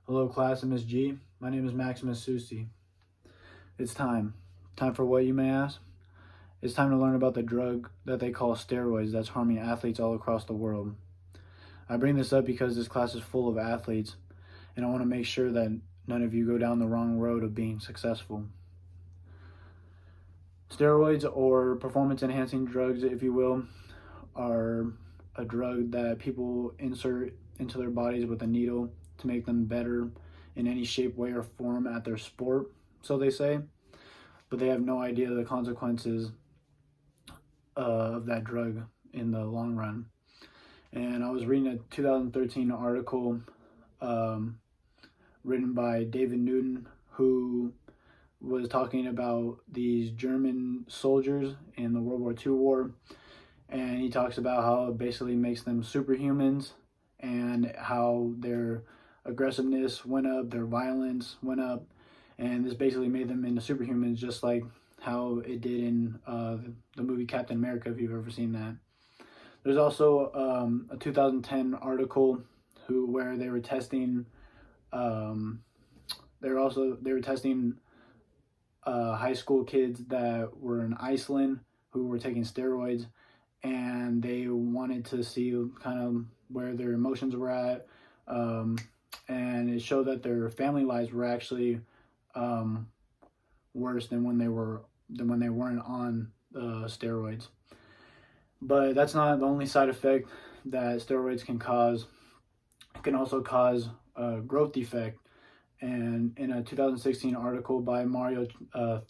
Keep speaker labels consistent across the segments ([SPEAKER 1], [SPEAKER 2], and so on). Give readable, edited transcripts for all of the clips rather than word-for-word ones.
[SPEAKER 1] Hello, class of Miss G. My name is Maximus Susi. It's time. Time for what, you may ask? It's time to learn about the drug that they call steroids that's harming athletes all across the world. I bring this up because this class is full of athletes, and I want to make sure that none of you go down the wrong road of being successful. Steroids, or performance-enhancing drugs, if you will, are a drug that people insert into their bodies with a needle to make them better in any shape, way, or form at their sport, so they say, but they have no idea the consequences of that drug in the long run. And I was reading a 2013 article written by David Newton, who was talking about these German soldiers in the World War II war, and he talks about how it basically makes them superhumans and how their aggressiveness went up, their violence went up, and this basically made them into superhumans, just like how it did in the movie Captain America, if you've ever seen that. There's also a 2010 article where they were testing they were testing high school kids that were in Iceland who were taking steroids, and they wanted to see kind of where their emotions were at, and it showed that their family lives were actually worse than when they weren't on steroids. But that's not the only side effect that steroids can cause. It can also cause a growth defect. And in a 2016 article by Mario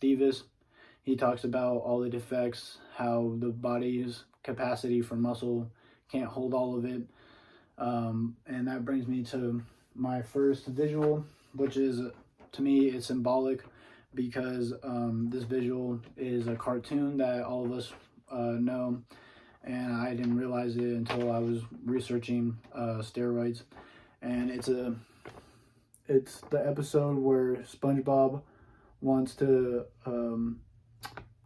[SPEAKER 1] Thieves, he talks about all the defects, how the body's capacity for muscle can't hold all of it. And that brings me to my first visual, which is, to me, it's symbolic because this visual is a cartoon that all of us know, and I didn't realize it until I was researching steroids. And it's the episode where SpongeBob wants to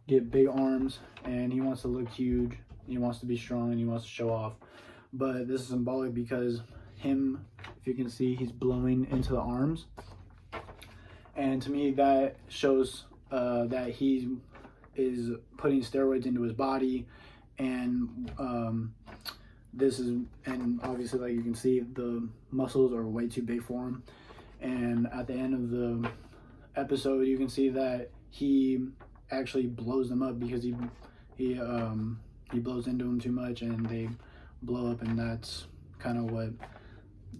[SPEAKER 1] get big arms, and he wants to look huge, he wants to be strong, and he wants to show off. But this is symbolic because him, if you can see, he's blowing into the arms, and to me that shows that he is putting steroids into his body. And and obviously, like you can see, the muscles are way too big for him. And at the end of the episode, you can see that he actually blows them up because he blows into them too much, and they blow up. And that's kind of what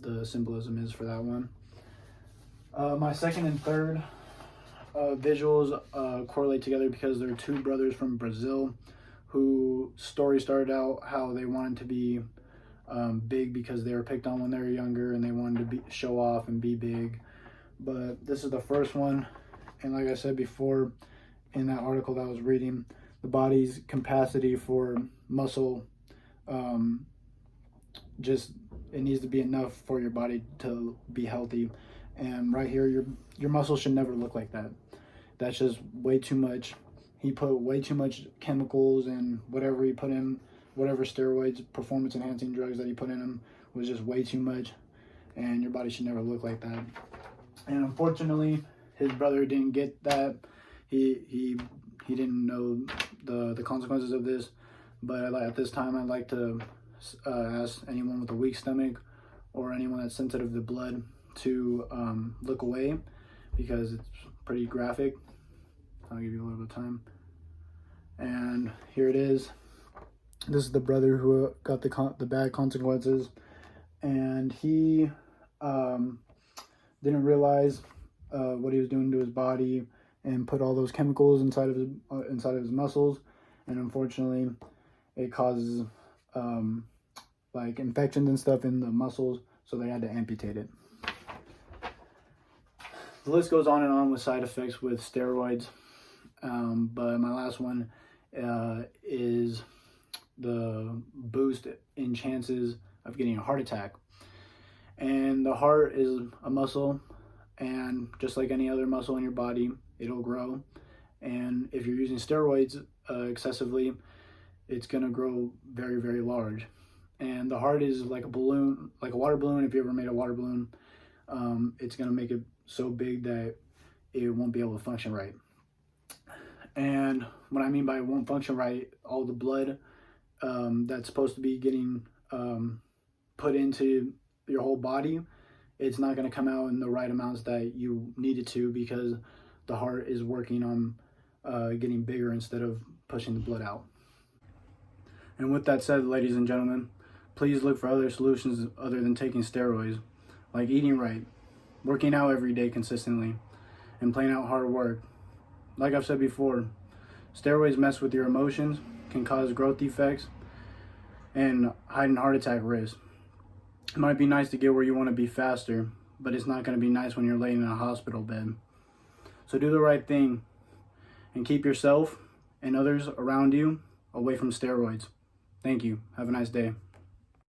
[SPEAKER 1] the symbolism is for that one. My second and third visuals correlate together because they're two brothers from Brazil who story started out how they wanted to be big because they were picked on when they were younger, and they wanted to show off and be big. But this is the first one, and like I said before in that article that I was reading, the body's capacity for muscle, it needs to be enough for your body to be healthy. And right here, your muscles should never look like that. That's just way too much. He put way too much chemicals, and whatever he put in, whatever steroids, performance enhancing drugs that he put in him, was just way too much, and your body should never look like that. And unfortunately, his brother didn't get that. He didn't know the consequences of this. But at this time, I'd like to ask anyone with a weak stomach or anyone that's sensitive to blood to look away, because it's pretty graphic. I'll give you a little bit of time. And here it is. This is the brother who got the bad consequences, and he didn't realize what he was doing to his body, and put all those chemicals inside of his muscles, and unfortunately, it causes like infections and stuff in the muscles, so they had to amputate it. The list goes on and on with side effects with steroids, but my last one is the boost in chances of getting a heart attack. And the heart is a muscle, and just like any other muscle in your body, it'll grow. And if you're using steroids excessively, it's going to grow very, very large. And the heart is like a balloon, like a water balloon, if you ever made a water balloon. it's going to make it so big that it won't be able to function right. And what I mean by it won't function right, all the blood that's supposed to be getting put into your whole body, it's not going to come out in the right amounts that you need it to, because the heart is working on getting bigger instead of pushing the blood out. And with that said, ladies and gentlemen, please look for other solutions other than taking steroids, like eating right, working out every day consistently, and playing out hard work. Like I've said before, steroids mess with your emotions, can cause growth defects, and heighten heart attack risk. It might be nice to get where you want to be faster, but it's not going to be nice when you're laying in a hospital bed. So do the right thing and keep yourself and others around you away from steroids. Thank you. Have a nice day.